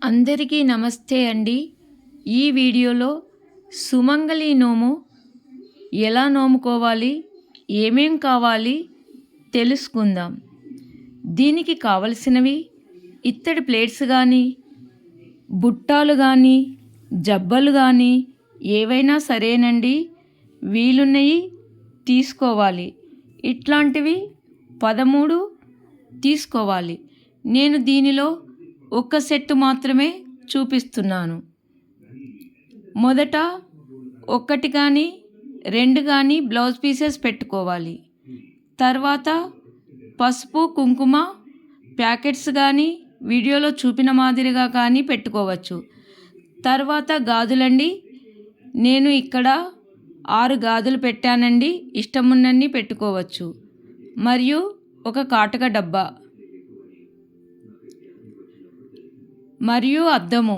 అందరికీ నమస్తే అండి. ఈ వీడియోలో సుమంగళి నోము ఎలా నోముకోవాలి, ఏమేం కావాలి తెలుసుకుందాం. దీనికి కావలసినవి ఇత్తడి ప్లేట్స్ కానీ, బుట్టాలు కానీ, జబ్బలు కానీ ఏవైనా సరేనండి, వీలున్నవి తీసుకోవాలి. ఇట్లాంటివి 13 తీసుకోవాలి. నేను దీనిలో ఒక సెట్ మాత్రమే చూపిస్తున్నాను. మొదట 1 కానీ 2 కానీ బ్లౌజ్ పీసెస్ పెట్టుకోవాలి. తర్వాత పసుపు కుంకుమ ప్యాకెట్స్ కానీ వీడియోలో చూపిన మాదిరిగా కానీ పెట్టుకోవచ్చు. తర్వాత గాజులండి, నేను ఇక్కడ 6 గాజులు పెట్టానండి, ఇష్టమున్నన్ని పెట్టుకోవచ్చు. మరియు ఒక కాటుక డబ్బా మరియు అద్దము.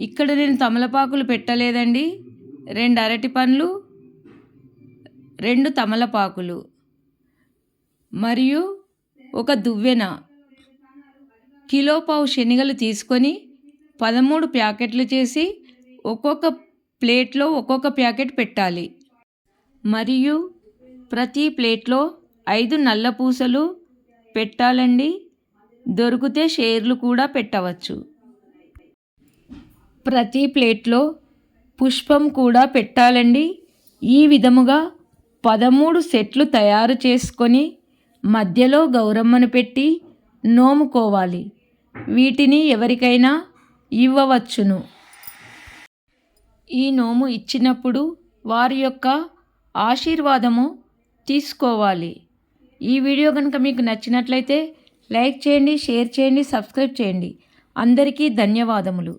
ఇక్కడ నేను తమలపాకులు పెట్టలేదండి, 2 అరటి పండ్లు, 2 తమలపాకులు మరియు ఒక దువ్వెన, కిలోపావు శనగలు తీసుకొని 13 ప్యాకెట్లు చేసి ఒక్కొక్క ప్లేట్లో ఒక్కొక్క ప్యాకెట్ పెట్టాలి. మరియు ప్రతి ప్లేట్లో 5 నల్ల పూసలు పెట్టాలండి. దొరికితే షేర్లు కూడా పెట్టవచ్చు. ప్రతి ప్లేట్లో పుష్పం కూడా పెట్టాలండి. ఈ విధముగా 13 సెట్లు తయారు చేసుకొని మధ్యలో గౌరమ్మను పెట్టి నోముకోవాలి. వీటిని ఎవరికైనా ఇవ్వవచ్చును. ఈ నోము ఇచ్చినప్పుడు వారి యొక్క ఆశీర్వాదము తీసుకోవాలి. ఈ వీడియో కనుక మీకు నచ్చినట్లయితే లైక్ చేయండి, షేర్ చేయండి, సబ్స్క్రైబ్ చేయండి. అందరికీ ధన్యవాదములు.